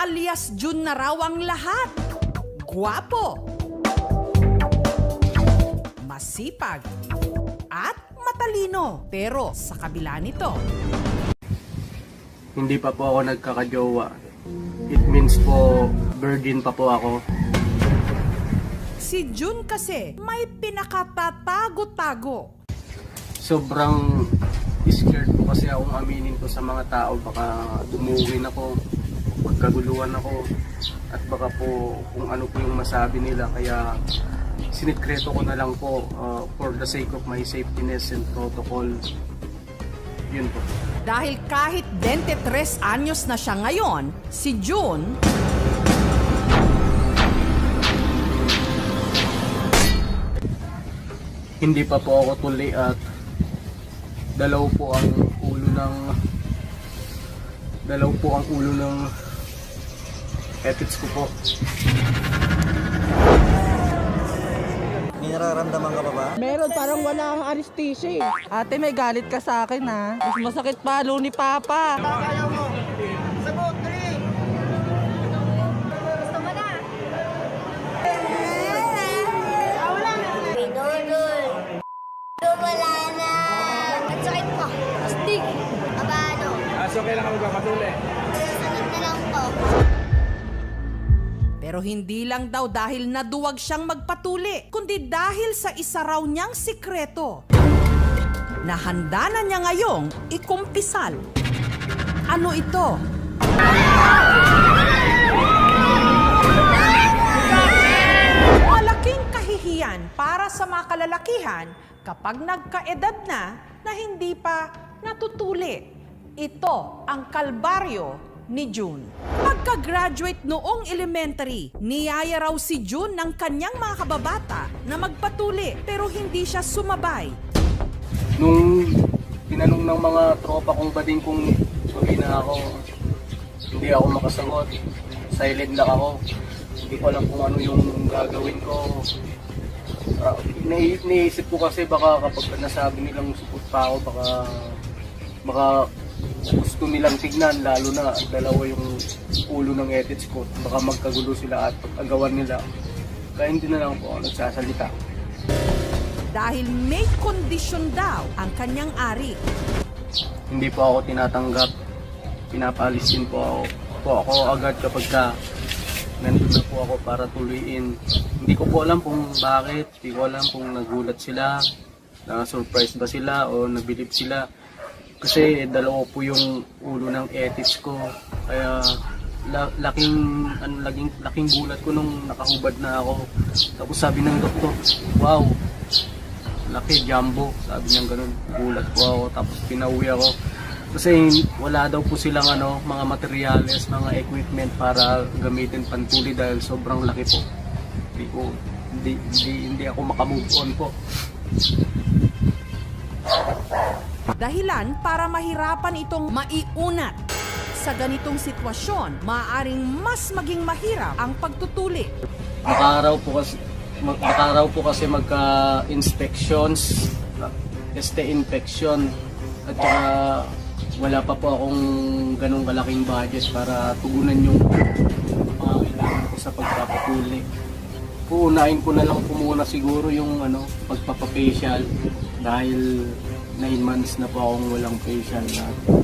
alias Jun na raw ang lahat. Guwapo, masipag, at matalino. Pero sa kabila nito, hindi pa po ako nagkakajowa. It means po, virgin pa po ako. si Jun kasi may pinakatatago-tago. Sobrang scared po kasi akong aminin ko sa mga tao. Baka dumuwin ako, magkaguluhan ako, at baka po kung ano po yung masabi nila. Kaya sinikreto ko na lang po for the sake of my safetyness and protocol. Yun po. Dahil kahit 23 anyos na siya ngayon, si Jun Hindi pa po ako tuli at dalaw po ang ulo ng ethics ko po. May nararamdaman ka pa ba? Meron, parang wala ang anesthesia eh. Ate, may galit ka sa akin ha. Mas masakit palo ni Papa. Pinudol. Wala na. Ang sakit po. Astig. Abano. So kailan ka magpapatuli? Sakit na lang po. Pero hindi lang daw dahil naduwag siyang magpatuli, kundi dahil sa isa raw niyang sikreto na handa na niya ngayong ikumpisal. Ano ito? Malaking kahihiyan para sa mga kalalakihan kapag nagkaedad na hindi pa natutuli. Ito ang kalbaryo ni Jun. Pagka-graduate noong elementary, niyaya raw si Jun ng kanyang mga kababata na magpatuli pero hindi siya sumabay. Nung tinanong ng mga tropa kong bading kung tuloy na ako, hindi ako makasagot. Silent lang ako. Hindi ko alam kung ano yung gagawin ko. Naisip ko kasi baka kapag nasabi nilang supot pa ako, baka gusto nilang tignan, lalo na ang dalawa yung ulo ng ethics ko. Baka magkagulo sila at pag-agawan nila. Kaya hindi na lang po ako nagsasalita. Dahil may kondisyon daw ang kanyang ari. Hindi po ako tinatanggap. Pinapaalis din po ako agad kapag nandun na po ako para tuloyin. Hindi ko po alam kung bakit. Hindi ko alam kung nagulat sila, na-surprise ba sila o nabilib sila. Kasi dalawa po yung ulo ng ethics ko. Kaya laking gulat ko nung nakahubad na ako. Tapos sabi ng doktor, wow, laki, jumbo. Sabi niya ganun, gulat po ako. Tapos pinauwi ako. Kasi wala daw po silang mga materyales, mga equipment para gamitin pantuli dahil sobrang laki po. Hindi ako makamove on po. Dahilan para mahirapan itong maiunat. Sa ganitong sitwasyon, maaaring mas maging mahirap ang pagtutuli. Baka raw po kasi magka-inspections, teste infection, at saka wala pa po akong ganong kalaking budget para tugunan yung mga kailangan ko sa pagpapatuli. Uunahin ko na lang po muna siguro yung pagpapafacial dahil 9 months na po akong walang facial.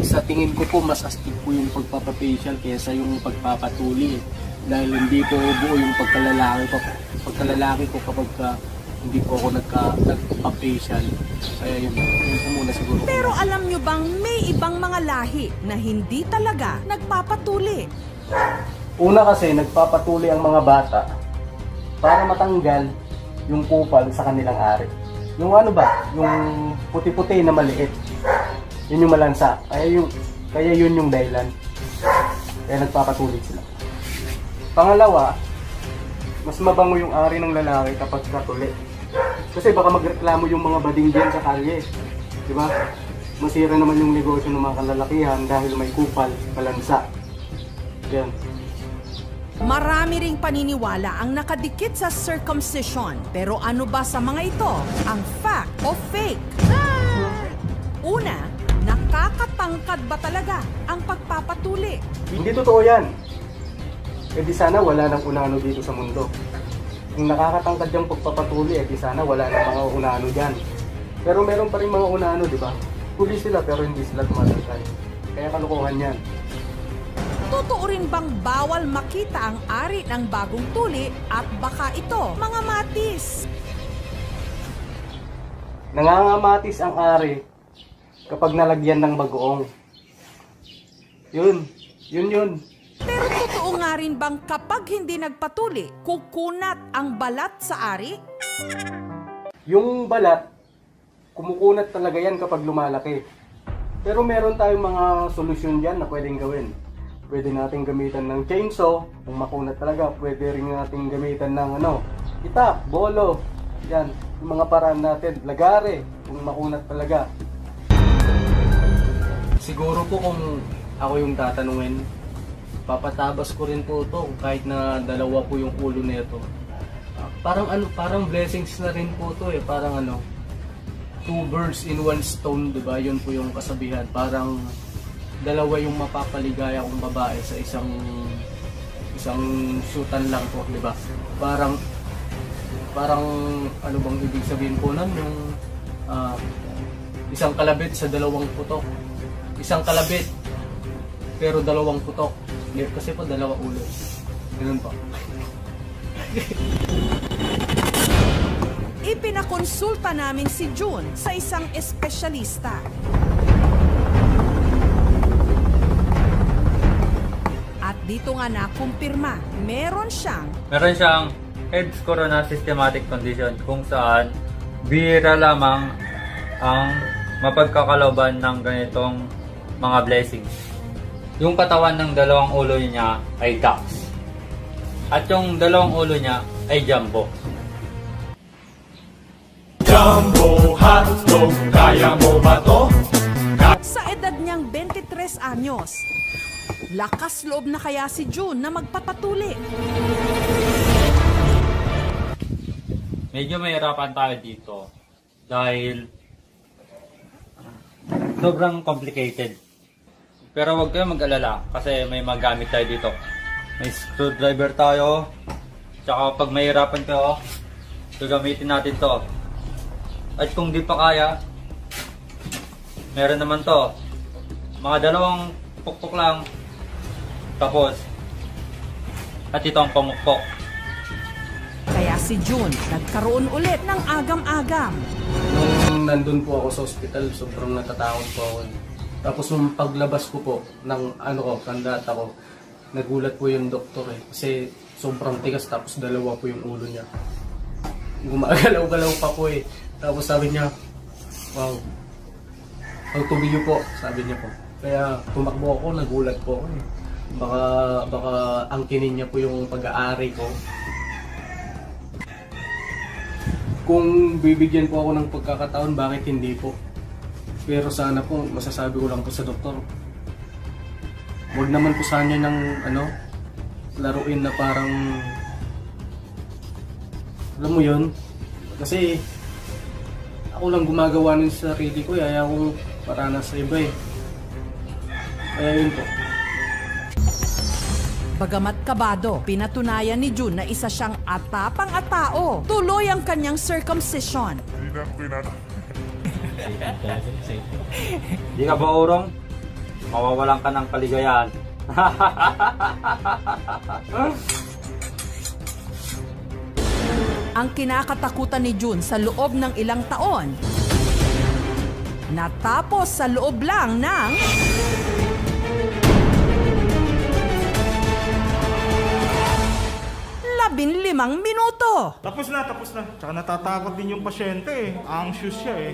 Sa tingin ko po mas astig po yung pagpapafacial kaysa yung pagpapatuli dahil hindi po buo yung pagkalalaki ko kapag hindi po ako nagpa-facial. Kaya yun po muna siguro. Pero alam nyo bang may ibang mga lahi na hindi talaga nagpapatuli? Una kasi nagpapatuli ang mga bata para matanggal yung kupal sa kanilang ari. Yung yung puti-puti na maliit. Yun yung malansa. Kaya yun yung dahilan. Kaya nagpapatuli sila. Pangalawa, mas mabango yung ari ng lalaki kapag katuli. Kasi baka magreklamo yung mga bading diyan sa kalye. Di ba? Masira naman yung negosyo ng mga kalalakihan dahil may kupal, malansa. Yan. Marami ring paniniwala ang nakadikit sa circumcision. Pero ano ba sa mga ito ang fact o fake? Una, nakakatangkad ba talaga ang pagpapatuli? Hindi totoo yan. eh di sana wala nang unano dito sa mundo. Kung nakakatangkad yung pagpapatuloy, eh di sana wala nang mga unano dyan. Pero meron pa rin mga unano, di ba? Huli sila pero hindi sila tumatangkad. Kaya kalokohan yan. Totoo rin bang bawal makita ang ari ng bagong tuli at baka ito, mga matis? Nangangamatis ang ari kapag nalagyan ng bagoong. Yun. Pero totoo nga rin bang kapag hindi nagpatuli, kukunat ang balat sa ari? Yung balat, kumukunat talaga yan kapag lumalaki. Pero meron tayong mga solusyon dyan na pwedeng gawin. Pwede natin gamitan ng chainsaw, kung makunat talaga. Pwede rin natin gamitan ng itak, bolo. Yan, yung mga paraan natin. Lagare, kung makunat talaga. Siguro po kung ako yung tatanungin, papatabas ko rin po ito kahit na dalawa po yung ulo nito. Parang blessings na rin po ito eh. Parang two birds in one stone, di ba? Yun po yung kasabihan. Parang dalawa yung mapapaligaya kong babae sa isang shootan lang po, di ba? Parang ano bang ibig sabihin po nun? Yung isang kalabit sa dalawang putok. Isang kalabit pero dalawang putok. Kasi po dalawa ulo. Ganun po. Ipinakonsulta namin si June sa isang espesyalista. At dito nga nakumpirma, meron siyang Erbs corona systematic condition kung saan bihira lamang ang mapagkakaloban ng ganitong mga blessings. Yung katawan ng dalawang ulo niya ay ducks. At yung dalawang ulo niya ay jumbo. Jumbo hotdog, kaya mo ba to? sa edad niyang 23 anyos. Lakas loob na kaya si June na magpapatuli. Medyo mahirapan tayo dito dahil sobrang complicated. Pero huwag kayo mag-alala kasi may magamit tayo dito. May screwdriver tayo. Tsaka pag mahirapan kayo, gagamitin natin to. At kung di pa kaya, meron naman to. Mga dalawang pukpok lang. Tapos, at ito ang pamukpok. Kaya si June nagkaroon ulit ng agam-agam. Nung nandun po ako sa ospital, sobrang natatakot po ako. Tapos nung paglabas ko po ng kandata ko, nagulat po yung doktor eh. Kasi sobrang tigas tapos dalawa po yung ulo niya. Gumagalaw-galaw pa po eh. Tapos sabi niya, wow, pagtubiyo po, sabi niya po. Kaya tumakbo ako, nagulat po ako eh. Baka angkinin niya po yung pag-aari ko. Kung bibigyan po ako ng pagkakataon, bakit hindi po? Pero sana po, masasabi ko lang po sa doktor, huwag naman po sana ng laruin na parang, alam mo yun, kasi ako lang gumagawa ng sarili ko, ayaw kong paranas sa iba eh. Kaya yun po. Bagamat kabado, pinatunayan ni June na isa siyang atapang-atao. Tuloy ang kanyang circumcision. Di ka ba urong? Mawawalan ka ng kaligayahan. Ang kinakatakutan ni June sa loob ng ilang taon, natapos sa loob lang ng 15 minuto. Tapos na. Tsaka natatakot din yung pasyente eh. Anxious siya eh.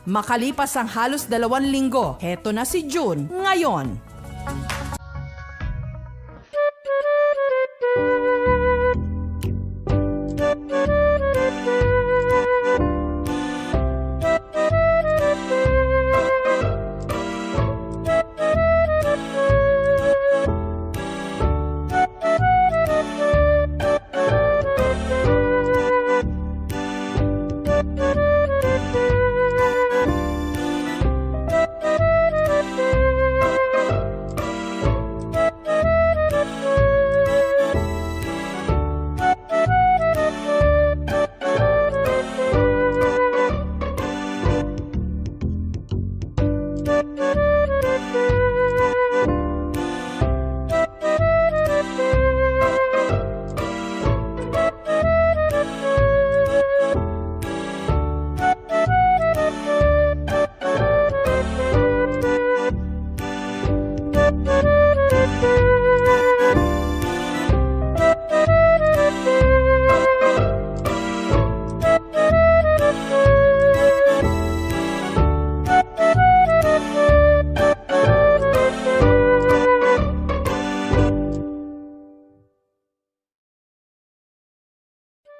Makalipas ang halos 2 linggo, heto na si June ngayon.